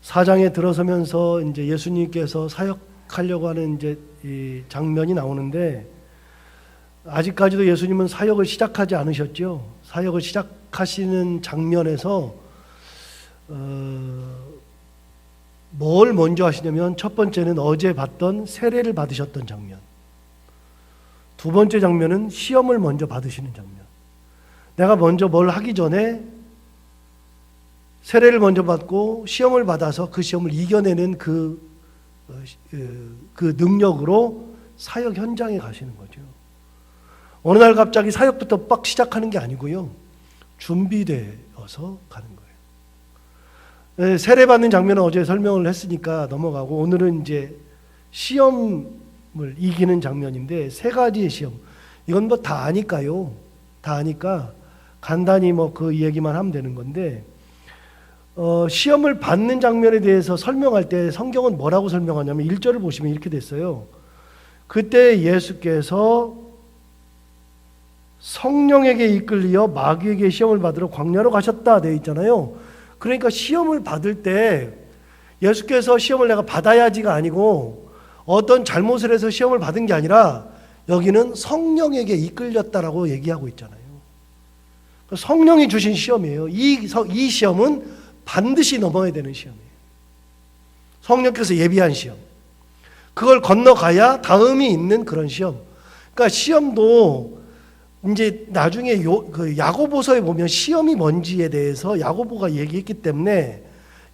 사장에 들어서면서 이제 예수님께서 사역하려고 하는 이제 이 장면이 나오는데, 아직까지도 예수님은 사역을 시작하지 않으셨죠. 사역을 시작하시는 장면에서 뭘 먼저 하시냐면, 첫 번째는 어제 봤던 세례를 받으셨던 장면, 두 번째 장면은 시험을 먼저 받으시는 장면. 내가 먼저 뭘 하기 전에 세례를 먼저 받고 시험을 받아서 그 시험을 이겨내는 그 능력으로 사역 현장에 가시는 거죠. 어느 날 갑자기 사역부터 빡 시작하는 게 아니고요, 준비되어서 가는 거예요. 세례 받는 장면은 어제 설명을 했으니까 넘어가고, 오늘은 이제 시험을 이기는 장면인데, 세 가지의 시험. 이건 뭐 다 아니까요. 다 아니까 간단히 뭐 그 얘기만 하면 되는 건데, 시험을 받는 장면에 대해서 설명할 때 성경은 뭐라고 설명하냐면, 1절을 보시면 이렇게 됐어요. 그때 예수께서 성령에게 이끌려 마귀에게 시험을 받으러 광야로 가셨다 되어 있잖아요. 그러니까 시험을 받을 때 예수께서 시험을 내가 받아야지가 아니고, 어떤 잘못을 해서 시험을 받은 게 아니라 여기는 성령에게 이끌렸다라고 얘기하고 있잖아요. 성령이 주신 시험이에요. 이 시험은 반드시 넘어야 되는 시험이에요. 성령께서 예비한 시험. 그걸 건너가야 다음이 있는 그런 시험. 그러니까 시험도 이제 나중에 그 야고보서에 보면 시험이 뭔지에 대해서 야고보가 얘기했기 때문에,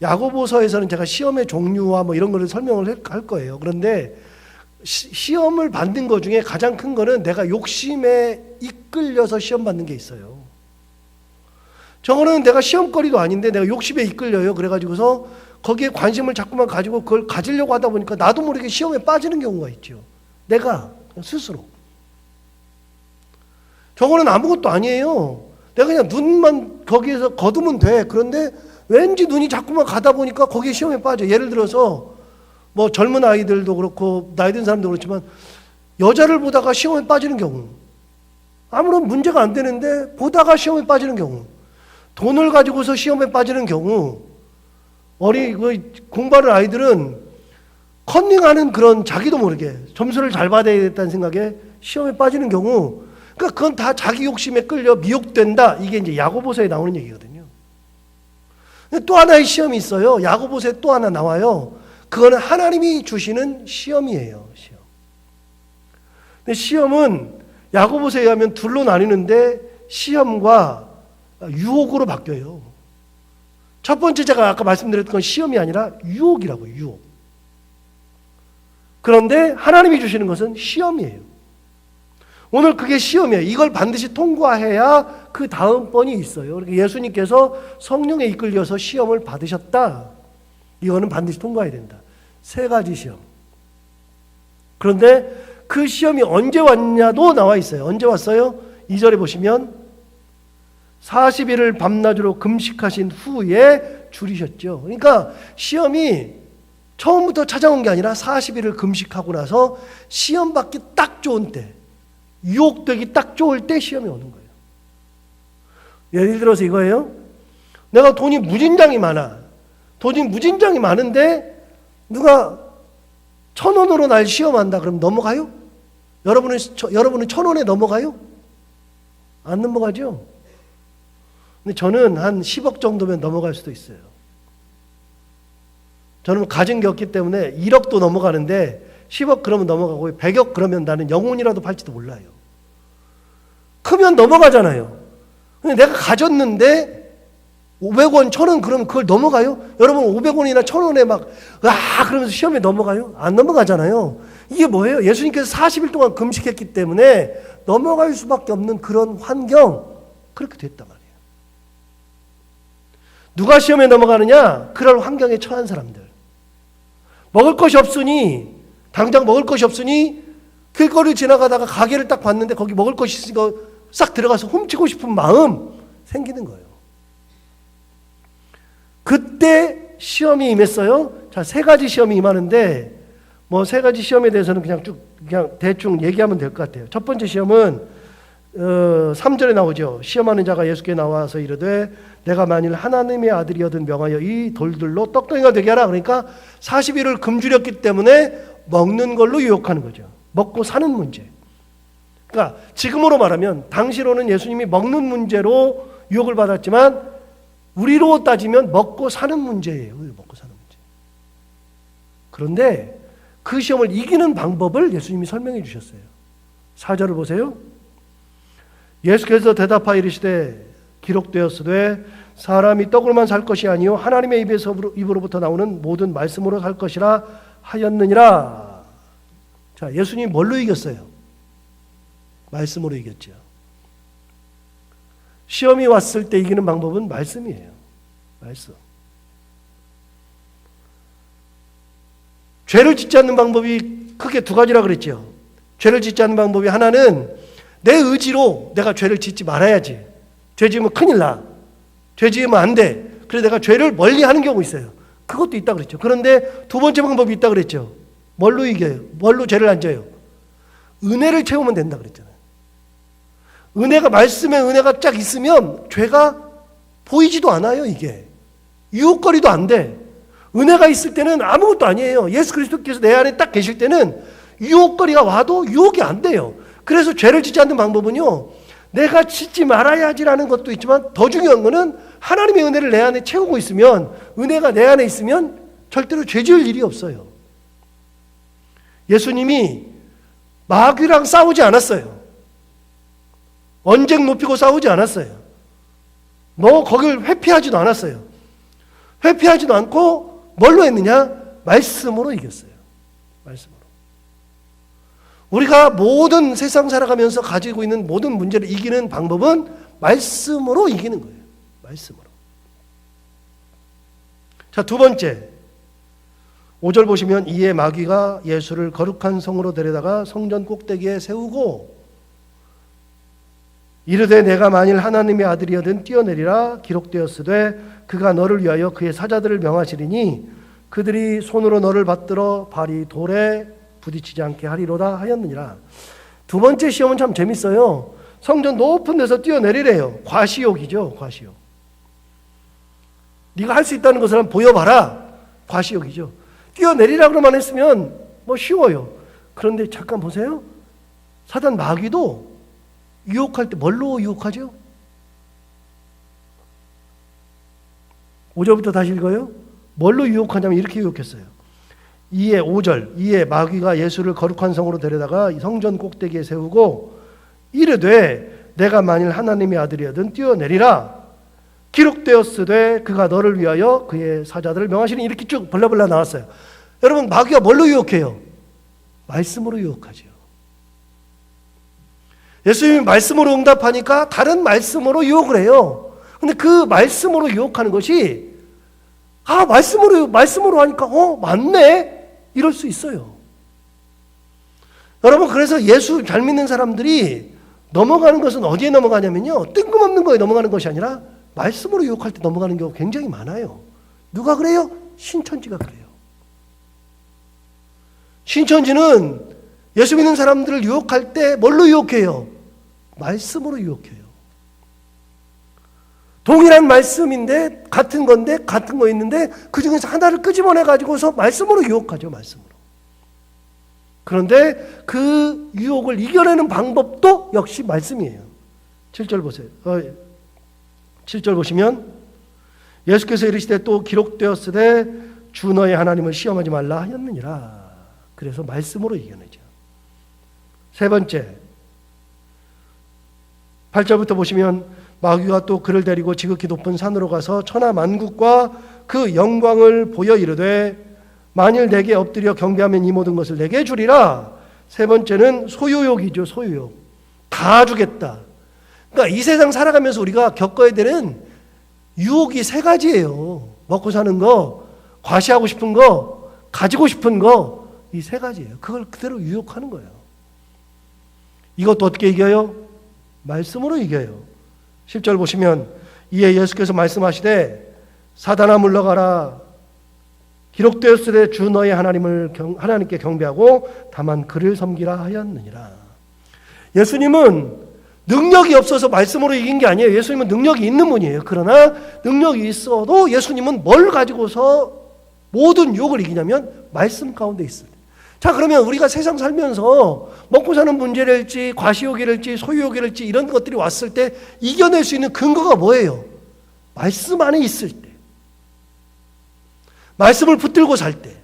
야고보서에서는 제가 시험의 종류와 뭐 이런 거를 설명을 할 거예요. 그런데 시험을 받는 것 중에 가장 큰 거는 내가 욕심에 이끌려서 시험 받는 게 있어요. 저거는 내가 시험거리도 아닌데 내가 욕심에 이끌려요. 그래가지고서 거기에 관심을 자꾸만 가지고 그걸 가지려고 하다 보니까 나도 모르게 시험에 빠지는 경우가 있죠. 내가 스스로. 저거는 아무것도 아니에요. 내가 그냥 눈만 거기에서 거두면 돼. 그런데 왠지 눈이 자꾸만 가다 보니까 거기에 시험에 빠져. 예를 들어서 뭐 젊은 아이들도 그렇고 나이 든 사람도 그렇지만, 여자를 보다가 시험에 빠지는 경우, 아무런 문제가 안 되는데 보다가 시험에 빠지는 경우, 돈을 가지고서 시험에 빠지는 경우, 공부하는 아이들은 컨닝하는 그런 자기도 모르게 점수를 잘 받아야겠다는 생각에 시험에 빠지는 경우, 그러니까 그건 다 자기 욕심에 끌려 미혹된다. 이게 이제 야고보서에 나오는 얘기거든요. 또 하나의 시험이 있어요. 야고보서에 또 하나 나와요. 그거는 하나님이 주시는 시험이에요. 시험. 근데 시험은 야고보서에 의하면 둘로 나뉘는데, 시험과 유혹으로 바뀌어요. 첫 번째 제가 아까 말씀드렸던 건 시험이 아니라 유혹이라고요. 유혹. 그런데 하나님이 주시는 것은 시험이에요. 오늘 그게 시험이에요. 이걸 반드시 통과해야 그 다음번이 있어요. 그러니까 예수님께서 성령에 이끌려서 시험을 받으셨다. 이거는 반드시 통과해야 된다. 세 가지 시험. 그런데 그 시험이 언제 왔냐도 나와 있어요. 언제 왔어요? 2절에 보시면 40일을 밤낮으로 금식하신 후에 줄이셨죠. 그러니까 시험이 처음부터 찾아온 게 아니라 40일을 금식하고 나서 시험 받기 딱 좋은 때, 유혹되기 딱 좋을 때 시험이 오는 거예요. 예를 들어서 이거예요. 내가 돈이 무진장이 많아. 돈이 무진장이 많은데 누가 1,000원으로 날 시험한다. 그럼 넘어가요? 여러분은 1,000원에 넘어가요? 안 넘어가죠? 근데 저는 한 10억 정도면 넘어갈 수도 있어요. 저는 가진 게 없기 때문에 1억도 넘어가는데, 10억 그러면 넘어가고 100억 그러면 나는 영혼이라도 팔지도 몰라요. 크면 넘어가잖아요. 근데 내가 가졌는데 500원, 1,000원 그러면 그걸 넘어가요? 여러분 500원이나 1,000원에 막 그러면서 시험에 넘어가요? 안 넘어가잖아요. 이게 뭐예요? 예수님께서 40일 동안 금식했기 때문에 넘어갈 수밖에 없는 그런 환경, 그렇게 됐단 말이에요. 누가 시험에 넘어가느냐? 그럴 환경에 처한 사람들. 먹을 것이 없으니, 당장 먹을 것이 없으니 길거리 지나가다가 가게를 딱 봤는데 거기 먹을 것이 있으니까 싹 들어가서 훔치고 싶은 마음 생기는 거예요. 그때 시험이 임했어요. 자, 세 가지 시험이 임하는데, 뭐 세 가지 시험에 대해서는 그냥 대충 얘기하면 될 것 같아요. 첫 번째 시험은 3절에 나오죠. 시험하는 자가 예수께 나와서 이르되 내가 만일 하나님의 아들이거든 명하여 이 돌들로 떡덩이가 되게 하라. 그러니까 40일을 굶주렸기 때문에 먹는 걸로 유혹하는 거죠. 먹고 사는 문제. 그러니까 지금으로 말하면 당시로는 예수님이 먹는 문제로 유혹을 받았지만 우리로 따지면 먹고 사는 문제예요. 먹고 사는 문제. 그런데 그 시험을 이기는 방법을 예수님이 설명해 주셨어요. 4절을 보세요. 예수께서 대답하여 이르시되 기록되었으되 사람이 떡으로만 살 것이 아니요 하나님의 입으로부터 나오는 모든 말씀으로 살 것이라 하였느니라. 자, 예수님이 뭘로 이겼어요? 말씀으로 이겼죠. 시험이 왔을 때 이기는 방법은 말씀이에요. 말씀. 죄를 짓지 않는 방법이 크게 두 가지라 그랬죠. 죄를 짓지 않는 방법이 하나는 내 의지로 내가 죄를 짓지 말아야지. 죄 지으면 큰일 나. 죄 지으면 안 돼. 그래서 내가 죄를 멀리 하는 경우 있어요. 그것도 있다 그랬죠. 그런데 두 번째 방법이 있다 그랬죠. 뭘로 이겨요? 뭘로 죄를 안 져요? 은혜를 채우면 된다 그랬잖아요. 은혜가, 말씀에 은혜가 쫙 있으면 죄가 보이지도 않아요. 이게 유혹거리도 안 돼. 은혜가 있을 때는 아무것도 아니에요. 예수 그리스도께서 내 안에 딱 계실 때는 유혹거리가 와도 유혹이 안 돼요. 그래서 죄를 짓지 않는 방법은요, 내가 짓지 말아야지라는 것도 있지만 더 중요한 거는 하나님의 은혜를 내 안에 채우고 있으면, 은혜가 내 안에 있으면 절대로 죄 지을 일이 없어요. 예수님이 마귀랑 싸우지 않았어요. 언쟁 높이고 싸우지 않았어요. 너 거길 회피하지도 않았어요. 회피하지도 않고 뭘로 했느냐? 말씀으로 이겼어요. 말씀으로. 우리가 모든 세상 살아가면서 가지고 있는 모든 문제를 이기는 방법은 말씀으로 이기는 거예요. 말씀으로. 자, 두 번째. 5절 보시면 이에 마귀가 예수를 거룩한 성으로 데려다가 성전 꼭대기에 세우고 이르되 내가 만일 하나님의 아들이거든 뛰어내리라. 기록되었으되 그가 너를 위하여 그의 사자들을 명하시리니 그들이 손으로 너를 받들어 발이 돌에 부딪히지 않게 하리로다 하였느니라. 두 번째 시험은 참 재밌어요. 성전 높은 데서 뛰어내리래요. 과시욕이죠. 과시욕. 네가 할 수 있다는 것을 한번 보여봐라. 과시욕이죠. 뛰어내리라고만 했으면 뭐 쉬워요. 그런데 잠깐 보세요. 사단 마귀도 유혹할 때 뭘로 유혹하죠? 5절부터 다시 읽어요. 뭘로 유혹하냐면 이렇게 유혹했어요. 5절 이에 마귀가 예수를 거룩한 성으로 데려다가 성전 꼭대기에 세우고 이르되 내가 만일 하나님의 아들이거든 뛰어내리라. 기록되었으되 그가 너를 위하여 그의 사자들을 명하시니. 이렇게 쭉 벌라벌라 나왔어요. 여러분, 마귀가 뭘로 유혹해요? 말씀으로 유혹하죠. 예수님이 말씀으로 응답하니까 다른 말씀으로 유혹을 해요. 근데 그 말씀으로 유혹하는 것이 말씀으로 하니까 맞네 이럴 수 있어요. 여러분, 그래서 예수 잘 믿는 사람들이 넘어가는 것은 어디에 넘어가냐면요, 뜬금없는 거에 넘어가는 것이 아니라 말씀으로 유혹할 때 넘어가는 경우 굉장히 많아요. 누가 그래요? 신천지가 그래요. 신천지는 예수 믿는 사람들을 유혹할 때 뭘로 유혹해요? 말씀으로 유혹해요. 동일한 말씀인데 같은 건데 같은 거 있는데 그 중에서 하나를 끄집어내 가지고서 말씀으로 유혹하죠. 말씀으로. 그런데 그 유혹을 이겨내는 방법도 역시 말씀이에요. 7절 보세요. 7절 보시면 예수께서 이르시되 또 기록되었으되 주 너의 하나님을 시험하지 말라 하였느니라. 그래서 말씀으로 이겨내죠. 세 번째 8절부터 보시면 마귀가 또 그를 데리고 지극히 높은 산으로 가서 천하 만국과 그 영광을 보여 이르되 만일 내게 엎드려 경배하면 이 모든 것을 내게 주리라. 세 번째는 소유욕이죠. 소유욕. 다 주겠다. 그러니까 이 세상 살아가면서 우리가 겪어야 되는 유혹이 세 가지예요. 먹고 사는 거, 과시하고 싶은 거, 가지고 싶은 거, 이 세 가지예요. 그걸 그대로 유혹하는 거예요. 이것도 어떻게 이겨요? 말씀으로 이겨요. 10절 보시면 이에 예수께서 말씀하시되 사단아 물러가라. 기록되었으되 주 너의 하나님께 경배하고 다만 그를 섬기라 하였느니라. 예수님은 능력이 없어서 말씀으로 이긴 게 아니에요. 예수님은 능력이 있는 분이에요. 그러나 능력이 있어도 예수님은 뭘 가지고서 모든 유혹을 이기냐면 말씀 가운데 있어요. 자, 그러면 우리가 세상 살면서 먹고 사는 문제랄지 과시욕이랄지 소유욕이랄지 이런 것들이 왔을 때 이겨낼 수 있는 근거가 뭐예요? 말씀 안에 있을 때, 말씀을 붙들고 살 때,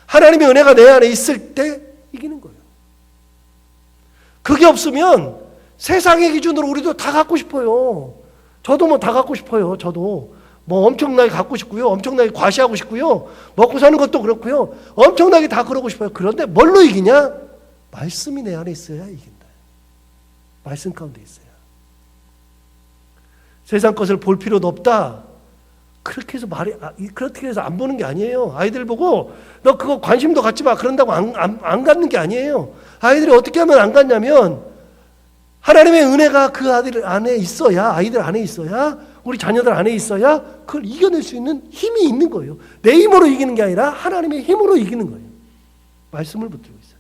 하나님의 은혜가 내 안에 있을 때 이기는 거예요. 그게 없으면 세상의 기준으로 우리도 다 갖고 싶어요. 저도 뭐 다 갖고 싶어요. 저도 뭐 엄청나게 갖고 싶고요. 엄청나게 과시하고 싶고요. 먹고 사는 것도 그렇고요. 엄청나게 다 그러고 싶어요. 그런데 뭘로 이기냐? 말씀이 내 안에 있어야 이긴다. 말씀 가운데 있어야. 세상 것을 볼 필요도 없다. 그렇게 해서 안 보는 게 아니에요. 아이들 보고 너 그거 관심도 갖지 마. 그런다고 안 갖는 게 아니에요. 아이들이 어떻게 하면 안 갖냐면 하나님의 은혜가 그 아이들 안에 있어야, 아이들 안에 있어야, 우리 자녀들 안에 있어야 그걸 이겨낼 수 있는 힘이 있는 거예요. 내 힘으로 이기는 게 아니라 하나님의 힘으로 이기는 거예요. 말씀을 붙들고 있어요.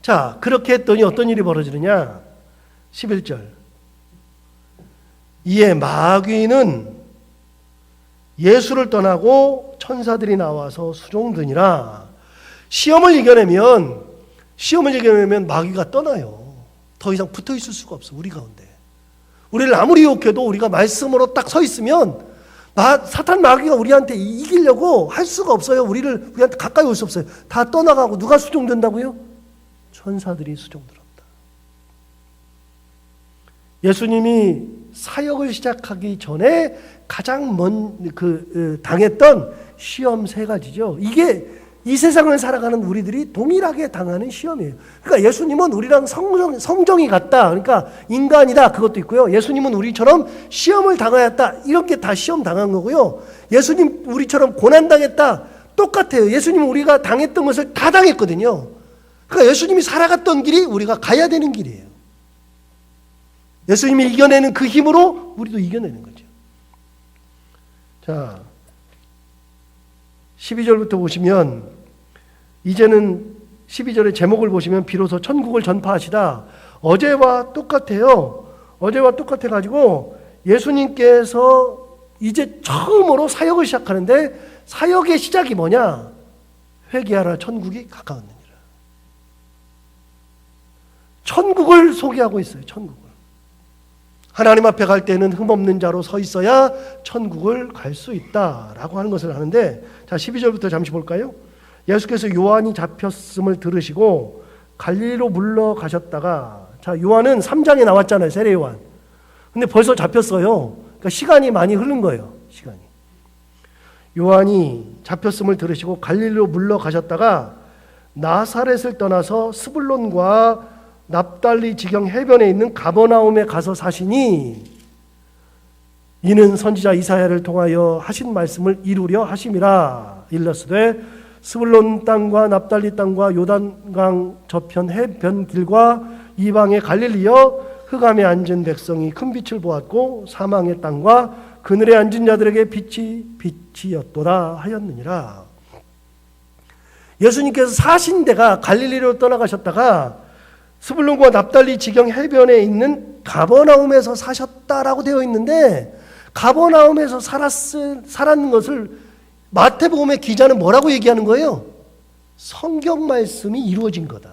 자, 그렇게 했더니 어떤 일이 벌어지느냐? 11절. 이에 마귀는 예수를 떠나고 천사들이 나와서 수종드니라. 시험을 이겨내면 마귀가 떠나요. 더 이상 붙어 있을 수가 없어, 우리 가운데. 우리를 아무리 욕해도 우리가 말씀으로 딱 서 있으면 사탄 마귀가 우리한테 이기려고 할 수가 없어요. 우리한테 가까이 올 수 없어요. 다 떠나가고. 누가 수종된다고요? 천사들이 수종들었다. 예수님이 사역을 시작하기 전에 가장 당했던 시험 3가지죠. 이게 이 세상을 살아가는 우리들이 동일하게 당하는 시험이에요. 그러니까 예수님은 우리랑 성정이 같다. 그러니까 인간이다. 그것도 있고요. 예수님은 우리처럼 시험을 당하였다. 이렇게 다 시험 당한 거고요. 예수님 우리처럼 고난당했다. 똑같아요. 예수님은 우리가 당했던 것을 다 당했거든요. 그러니까 예수님이 살아갔던 길이 우리가 가야 되는 길이에요. 예수님이 이겨내는 그 힘으로 우리도 이겨내는 거죠. 자, 12절부터 보시면 이제는 12절의 제목을 보시면 비로소 천국을 전파하시다. 어제와 똑같아요. 어제와 똑같아가지고 예수님께서 이제 처음으로 사역을 시작하는데 사역의 시작이 뭐냐? 회개하라, 천국이 가까웠느니라. 천국을 소개하고 있어요. 천국을. 하나님 앞에 갈 때는 흠없는 자로 서 있어야 천국을 갈 수 있다라고 하는 것을 하는데, 자, 12절부터 잠시 볼까요? 예수께서 요한이 잡혔음을 들으시고 갈릴리로 물러가셨다가, 자, 요한은 3장에 나왔잖아요. 세례 요한. 근데 벌써 잡혔어요. 그러니까 시간이 많이 흐른 거예요. 시간이. 요한이 잡혔음을 들으시고 갈릴리로 물러가셨다가 나사렛을 떠나서 스불론과 납달리 지경 해변에 있는 가버나움에 가서 사시니 이는 선지자 이사야를 통하여 하신 말씀을 이루려 하심이라. 일러스되 스불론 땅과 납달리 땅과 요단강 저편 해변 길과 이방의 갈릴리여, 흑암에 앉은 백성이 큰 빛을 보았고 사망의 땅과 그늘에 앉은 자들에게 빛이었도다 하였느니라. 예수님께서 사신 데가 갈릴리로 떠나가셨다가 스불론과 납달리 지경 해변에 있는 가버나움에서 사셨다라고 되어 있는데, 가버나움에서 살았는 것을 마태복음의 기자는 뭐라고 얘기하는 거예요? 성경 말씀이 이루어진 거다.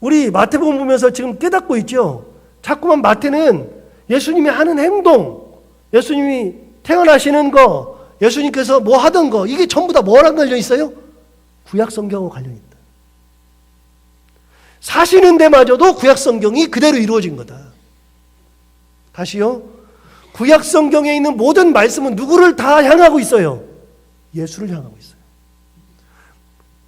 우리 마태복음 보면서 지금 깨닫고 있죠? 자꾸만 마태는 예수님이 하는 행동, 예수님이 태어나시는 거, 예수님께서 뭐 하던 거, 이게 전부 다 뭐랑 관련 있어요? 구약 성경하고 관련 있다. 사시는 데마저도 구약 성경이 그대로 이루어진 거다. 다시요. 구약 성경에 있는 모든 말씀은 누구를 다 향하고 있어요? 예수를 향하고 있어요.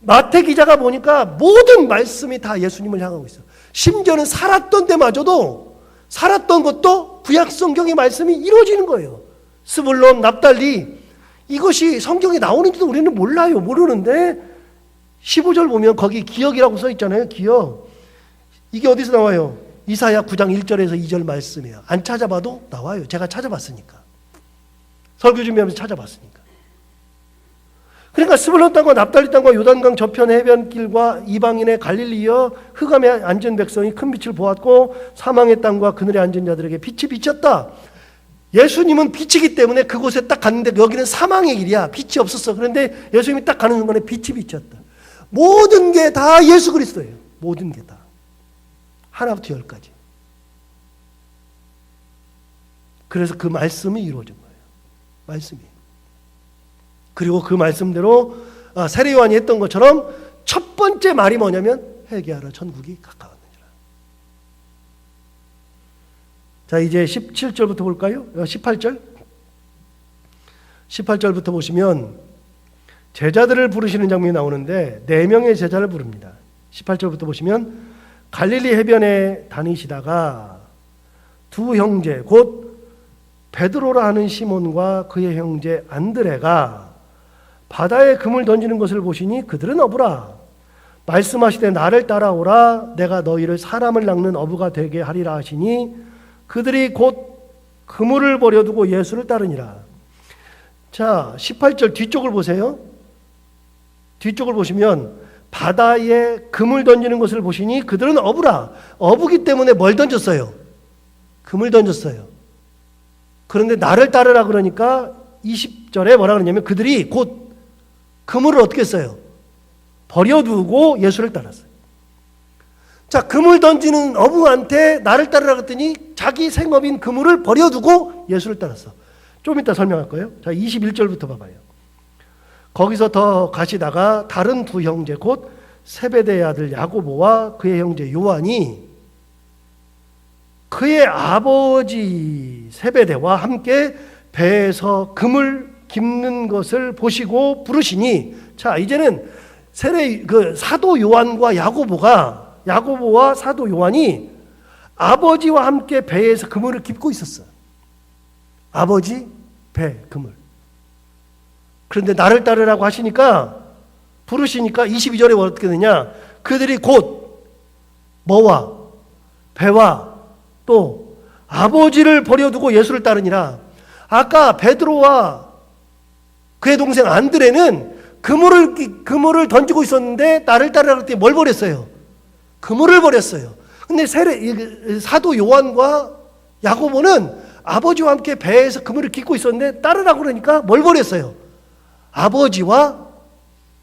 마태 기자가 보니까 모든 말씀이 다 예수님을 향하고 있어요. 심지어는 살았던 데마저도, 살았던 것도 구약 성경의 말씀이 이루어지는 거예요. 스불론, 납달리, 이것이 성경에 나오는지도 우리는 몰라요. 모르는데 15절 보면 거기 기억이라고 써 있잖아요. 기억. 이게 어디서 나와요? 이사야 9장 1절에서 2절 말씀이에요. 안 찾아봐도 나와요. 제가 찾아봤으니까. 설교 준비하면서 찾아봤으니까. 그러니까 스불론 땅과 납달리 땅과 요단강 저편 해변길과 이방인의 갈릴리여 흑암에 앉은 백성이 큰 빛을 보았고 사망의 땅과 그늘에 앉은 자들에게 빛이 비쳤다. 예수님은 빛이기 때문에 그곳에 딱 갔는데 여기는 사망의 길이야. 빛이 없었어. 그런데 예수님이 딱 가는 순간에 빛이 비쳤다. 모든 게 다 예수 그리스도예요. 모든 게 다. 하나부터 열까지. 그래서 그 말씀이 이루어진 거예요. 말씀이. 그리고 그 말씀대로 세례 요한이 했던 것처럼 첫 번째 말이 뭐냐면 회개하라 천국이 가까웠느니라. 자, 이제 17절부터 볼까요? 18절. 18절부터 보시면 제자들을 부르시는 장면이 나오는데 4명의 제자를 부릅니다. 18절부터 보시면 갈릴리 해변에 다니시다가 두 형제 곧 베드로라 하는 시몬과 그의 형제 안드레가 바다에 금을 던지는 것을 보시니 그들은 어부라. 말씀하시되 나를 따라오라. 내가 너희를 사람을 낚는 어부가 되게 하리라 하시니 그들이 곧 그물을 버려두고 예수를 따르니라. 자, 18절 뒤쪽을 보세요. 뒤쪽을 보시면 바다에 금을 던지는 것을 보시니 그들은 어부라. 어부기 때문에 뭘 던졌어요? 금을 던졌어요. 그런데 나를 따르라 그러니까 20절에 뭐라 그러냐면 그들이 곧 그물을 어떻게 했어요? 버려두고 예수를 따랐어요. 자, 금을 던지는 어부한테 나를 따르라 그랬더니 자기 생업인 그물을 버려두고 예수를 따랐어. 좀 이따 설명할 거예요. 자, 21절부터 봐봐요. 거기서 더 가시다가 다른 두 형제 곧 세베대의 아들 야고보와 그의 형제 요한이 그의 아버지 세베대와 함께 배에서 금을 깁는 것을 보시고 부르시니, 자, 이제는 사도 요한과 야고보와 사도 요한이 아버지와 함께 배에서 그물을 깁고 있었어. 아버지, 배, 그물. 그런데 나를 따르라고 하시니까, 부르시니까 22절에 어떻게 되냐? 그들이 곧 뭐와 배와 또 아버지를 버려두고 예수를 따르니라. 아까 베드로와 그의 동생 안드레는 그물을 던지고 있었는데 나를 따르라 그랬더니 뭘 버렸어요? 그물을 버렸어요. 근데 사도 요한과 야고보는 아버지와 함께 배에서 그물을 깃고 있었는데 따르라고 그러니까 뭘 버렸어요? 아버지와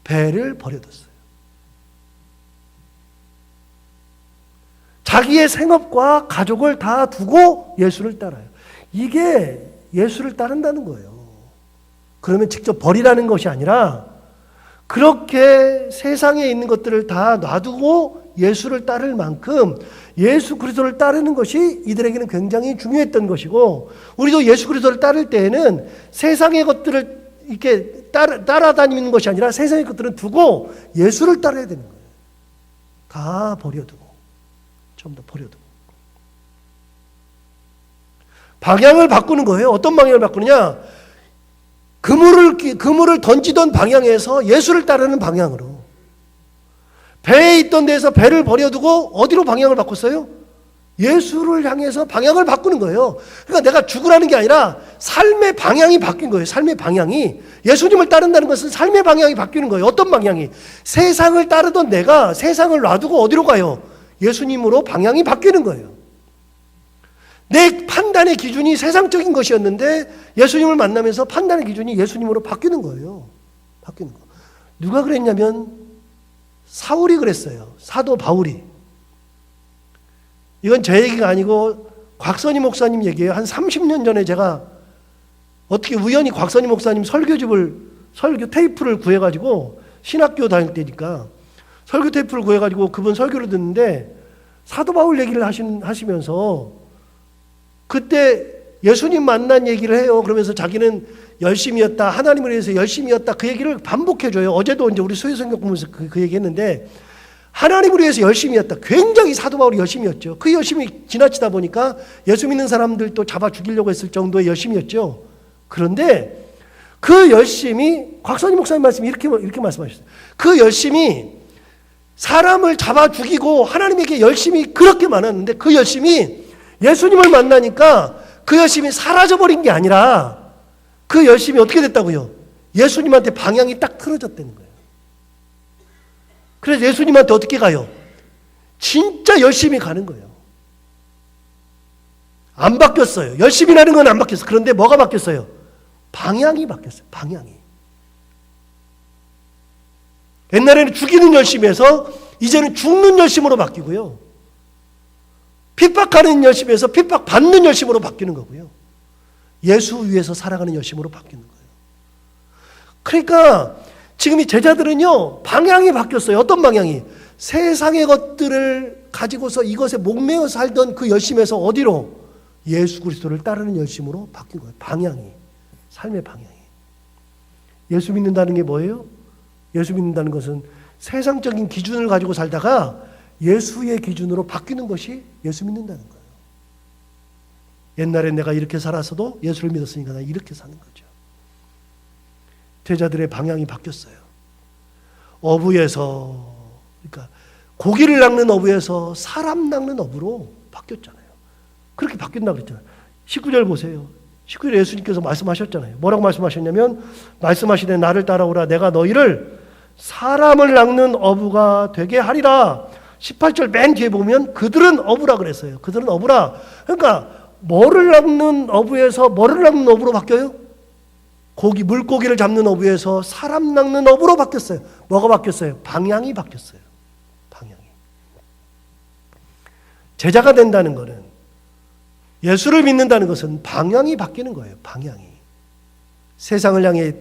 배를 버려뒀어요. 자기의 생업과 가족을 다 두고 예수를 따라요. 이게 예수를 따른다는 거예요. 그러면 직접 버리라는 것이 아니라 그렇게 세상에 있는 것들을 다 놔두고 예수를 따를 만큼 예수 그리스도를 따르는 것이 이들에게는 굉장히 중요했던 것이고, 우리도 예수 그리스도를 따를 때에는 세상의 것들을 이렇게 따라다니는 것이 아니라 세상의 것들은 두고 예수를 따라야 되는 거예요. 다 버려두고, 좀 더 버려두고. 방향을 바꾸는 거예요. 어떤 방향을 바꾸느냐? 그물을 던지던 방향에서 예수를 따르는 방향으로. 배에 있던 데서 배를 버려두고 어디로 방향을 바꿨어요? 예수를 향해서 방향을 바꾸는 거예요. 그러니까 내가 죽으라는 게 아니라 삶의 방향이 바뀐 거예요. 삶의 방향이. 예수님을 따른다는 것은 삶의 방향이 바뀌는 거예요. 어떤 방향이? 세상을 따르던 내가 세상을 놔두고 어디로 가요? 예수님으로 방향이 바뀌는 거예요. 내 판단의 기준이 세상적인 것이었는데 예수님을 만나면서 판단의 기준이 예수님으로 바뀌는 거예요. 바뀌는 거. 누가 그랬냐면 사울이 그랬어요. 사도 바울이. 이건 제 얘기가 아니고 곽선희 목사님 얘기예요. 한 30년 전에 제가 어떻게 우연히 곽선희 목사님 설교 테이프를 구해가지고 신학교 다닐 때니까 설교 테이프를 구해가지고 그분 설교를 듣는데 사도 바울 얘기를 하시면서 그때 예수님 만난 얘기를 해요. 그러면서 자기는 열심이었다. 하나님을 위해서 열심이었다. 그 얘기를 반복해줘요. 어제도 이제 우리 수요성경 보면서 그 얘기 했는데 하나님을 위해서 열심이었다. 굉장히 사도 바울이 열심이었죠. 그 열심이 지나치다 보니까 예수 믿는 사람들도 잡아 죽이려고 했을 정도의 열심이었죠. 그런데 그 열심이 곽선희 목사님 말씀이 이렇게 말씀하셨어요. 그 열심이 사람을 잡아 죽이고 하나님에게 열심이 그렇게 많았는데 그 열심이 예수님을 만나니까 그 열심이 사라져버린 게 아니라 그 열심이 어떻게 됐다고요? 예수님한테 방향이 딱 틀어졌다는 거예요. 그래서 예수님한테 어떻게 가요? 진짜 열심히 가는 거예요. 안 바뀌었어요. 열심히 하는 건 안 바뀌었어요. 그런데 뭐가 바뀌었어요? 방향이 바뀌었어요. 방향이. 옛날에는 죽이는 열심에서 이제는 죽는 열심으로 바뀌고요. 핍박하는 열심에서 핍박받는 열심으로 바뀌는 거고요. 예수 위에서 살아가는 열심으로 바뀌는 거예요. 그러니까 지금 이 제자들은요, 방향이 바뀌었어요. 어떤 방향이? 세상의 것들을 가지고서 이것에 목매어 살던 그 열심에서 어디로? 예수 그리스도를 따르는 열심으로 바뀐 거예요. 방향이. 삶의 방향이. 예수 믿는다는 게 뭐예요? 예수 믿는다는 것은 세상적인 기준을 가지고 살다가 예수의 기준으로 바뀌는 것이 예수 믿는다는 거예요. 옛날에 내가 이렇게 살았어도 예수를 믿었으니까 나 이렇게 사는 거죠. 제자들의 방향이 바뀌었어요. 어부에서, 그러니까 고기를 낚는 어부에서 사람 낚는 어부로 바뀌었잖아요. 그렇게 바뀐다고 그랬잖아요. 19절 보세요. 19절에 예수님께서 말씀하셨잖아요. 뭐라고 말씀하셨냐면, 말씀하시되 나를 따라오라. 내가 너희를 사람을 낚는 어부가 되게 하리라. 18절 맨 뒤에 보면 그들은 어부라 그랬어요. 그들은 어부라. 그러니까 뭐를 낚는 어부에서 뭐를 낚는 어부로 바뀌어요? 물고기를 잡는 어부에서 사람 낚는 어부로 바뀌었어요. 뭐가 바뀌었어요? 방향이 바뀌었어요. 방향이. 제자가 된다는 것은, 예수를 믿는다는 것은 방향이 바뀌는 거예요. 방향이. 세상을 향해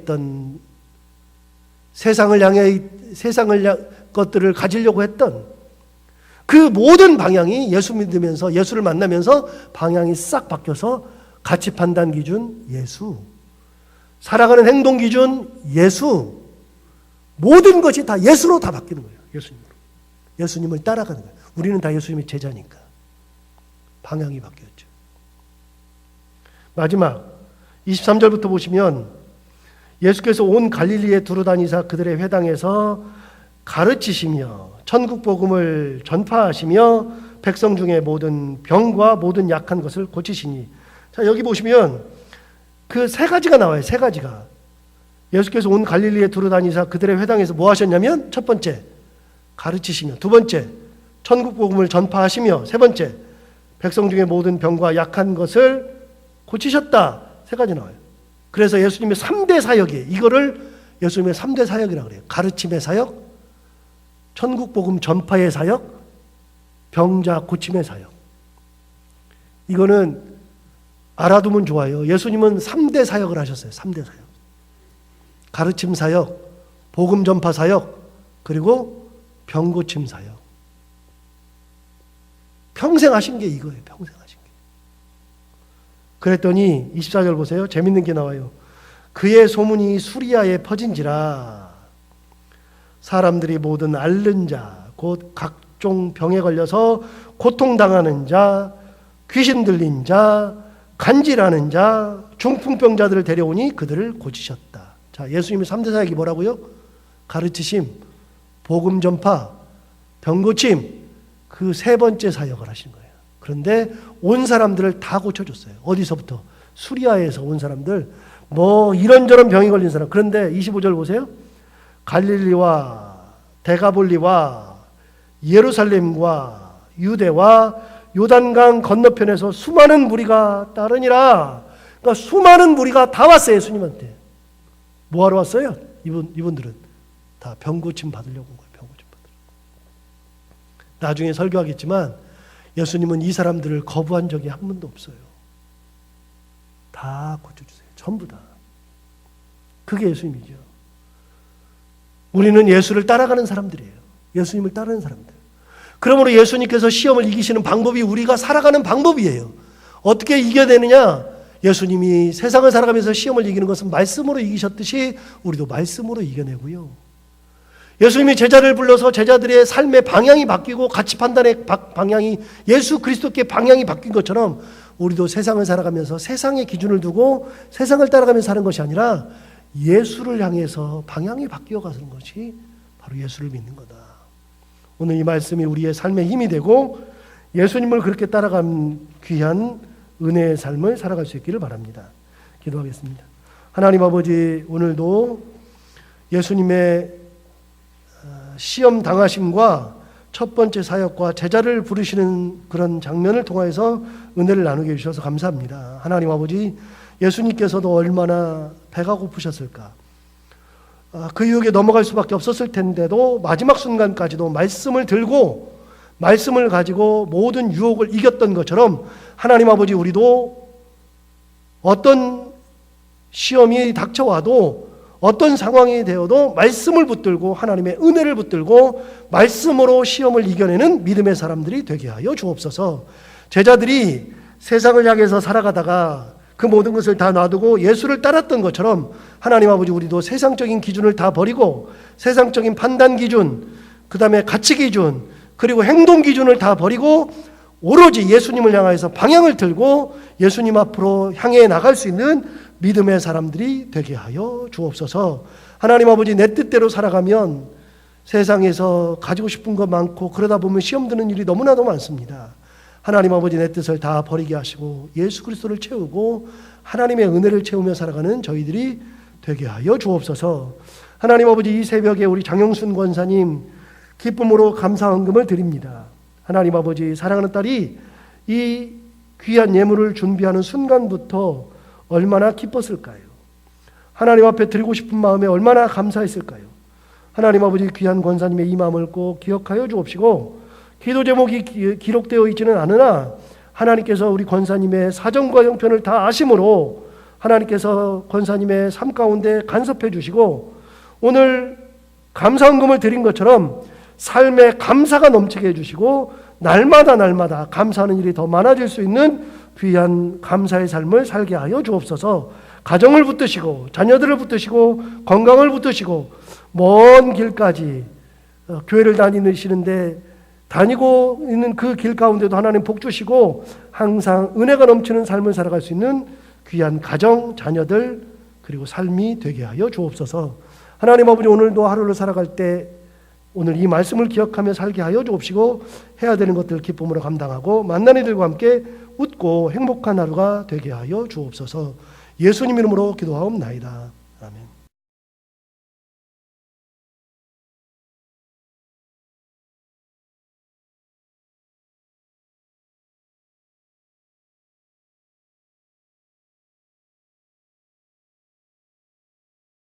것들을 가지려고 했던 그 모든 방향이 예수 믿으면서, 예수를 만나면서 방향이 싹 바뀌어서 가치 판단 기준 예수, 살아가는 행동 기준 예수, 모든 것이 다 예수로 다 바뀌는 거예요. 예수님으로. 예수님을 따라가는 거예요. 우리는 다 예수님의 제자니까. 방향이 바뀌었죠. 마지막 23절부터 보시면 예수께서 온 갈릴리에 두루다니사 그들의 회당에서 가르치시며 천국 복음을 전파하시며 백성 중에 모든 병과 모든 약한 것을 고치시니. 자, 여기 보시면 그 세 가지가 나와요. 세 가지가. 예수께서 온 갈릴리에 두루다니사 그들의 회당에서 뭐 하셨냐면, 첫 번째 가르치시며, 두 번째 천국 복음을 전파하시며, 세 번째 백성 중에 모든 병과 약한 것을 고치셨다. 세 가지 나와요. 그래서 예수님의 3대 사역이에요. 이거를 예수님의 3대 사역이라고 그래요. 가르침의 사역, 천국 복음 전파의 사역, 병자 고침의 사역. 이거는 알아두면 좋아요. 예수님은 3대 사역을 하셨어요. 3대 사역. 가르침 사역, 복음 전파 사역, 그리고 병 고침 사역. 평생 하신 게 이거예요. 평생 하신 게. 그랬더니 24절 보세요. 재밌는 게 나와요. 그의 소문이 수리아에 퍼진지라. 사람들이 모든 앓는 자, 곧 각종 병에 걸려서 고통당하는 자, 귀신 들린 자, 간질하는 자, 중풍병자들을 데려오니 그들을 고치셨다. 자, 예수님의 3대 사역이 뭐라고요? 가르치심, 복음 전파, 병 고침, 그 세 번째 사역을 하신 거예요. 그런데 온 사람들을 다 고쳐줬어요. 어디서부터? 수리아에서 온 사람들, 뭐 이런저런 병이 걸린 사람. 그런데 25절 보세요. 갈릴리와 데가볼리와 예루살렘과 유대와 요단강 건너편에서 수많은 무리가 따르니라. 그러니까 수많은 무리가 다 왔어요. 예수님한테. 뭐하러 왔어요? 이분들은 다 병고침 받으려고 온 거예요. 병고침 받으려고. 나중에 설교하겠지만 예수님은 이 사람들을 거부한 적이 한 번도 없어요. 다 고쳐주세요. 전부 다. 그게 예수님이죠. 우리는 예수를 따라가는 사람들이에요. 예수님을 따르는 사람들. 그러므로 예수님께서 시험을 이기시는 방법이 우리가 살아가는 방법이에요. 어떻게 이겨내느냐? 예수님이 세상을 살아가면서 시험을 이기는 것은 말씀으로 이기셨듯이 우리도 말씀으로 이겨내고요. 예수님이 제자를 불러서 제자들의 삶의 방향이 바뀌고 가치 판단의 방향이 예수 그리스도께 방향이 바뀐 것처럼 우리도 세상을 살아가면서 세상의 기준을 두고 세상을 따라가면서 사는 것이 아니라 예수를 향해서 방향이 바뀌어 가는 것이 바로 예수를 믿는 거다. 오늘 이 말씀이 우리의 삶의 힘이 되고 예수님을 그렇게 따라간 귀한 은혜의 삶을 살아갈 수 있기를 바랍니다. 기도하겠습니다. 하나님 아버지, 오늘도 예수님의 시험 당하심과 첫 번째 사역과 제자를 부르시는 그런 장면을 통해서 은혜를 나누게 해주셔서 감사합니다. 하나님 아버지, 예수님께서도 얼마나 배가 고프셨을까. 그 유혹에 넘어갈 수밖에 없었을 텐데도 마지막 순간까지도 말씀을 들고 말씀을 가지고 모든 유혹을 이겼던 것처럼 하나님 아버지, 우리도 어떤 시험이 닥쳐와도 어떤 상황이 되어도 말씀을 붙들고 하나님의 은혜를 붙들고 말씀으로 시험을 이겨내는 믿음의 사람들이 되게 하여 주옵소서. 제자들이 세상을 향해서 살아가다가 그 모든 것을 다 놔두고 예수를 따랐던 것처럼 하나님 아버지, 우리도 세상적인 기준을 다 버리고 세상적인 판단 기준, 그 다음에 가치 기준, 그리고 행동 기준을 다 버리고 오로지 예수님을 향해서 방향을 들고 예수님 앞으로 향해 나갈 수 있는 믿음의 사람들이 되게 하여 주옵소서. 하나님 아버지, 내 뜻대로 살아가면 세상에서 가지고 싶은 것 많고 그러다 보면 시험 드는 일이 너무나도 많습니다. 하나님 아버지, 내 뜻을 다 버리게 하시고 예수 그리스도를 채우고 하나님의 은혜를 채우며 살아가는 저희들이 되게 하여 주옵소서. 하나님 아버지, 이 새벽에 우리 장영순 권사님 기쁨으로 감사 헌금을 드립니다. 하나님 아버지, 사랑하는 딸이 이 귀한 예물을 준비하는 순간부터 얼마나 기뻤을까요? 하나님 앞에 드리고 싶은 마음에 얼마나 감사했을까요? 하나님 아버지, 귀한 권사님의 이 마음을 꼭 기억하여 주옵시고, 기도 제목이 기록되어 있지는 않으나 하나님께서 우리 권사님의 사정과 형편을 다 아심으로 하나님께서 권사님의 삶 가운데 간섭해 주시고 오늘 감사헌금을 드린 것처럼 삶에 감사가 넘치게 해주시고 날마다 감사하는 일이 더 많아질 수 있는 귀한 감사의 삶을 살게 하여 주옵소서. 가정을 붙드시고 자녀들을 붙드시고 건강을 붙드시고 먼 길까지 교회를 다니시는데 다니고 있는 그 길 가운데도 하나님 복 주시고 항상 은혜가 넘치는 삶을 살아갈 수 있는 귀한 가정, 자녀들 그리고 삶이 되게 하여 주옵소서. 하나님 아버지, 오늘도 하루를 살아갈 때 오늘 이 말씀을 기억하며 살게 하여 주옵시고 해야 되는 것들 기쁨으로 감당하고 만난 이들과 함께 웃고 행복한 하루가 되게 하여 주옵소서. 예수님 이름으로 기도하옵나이다. 아멘.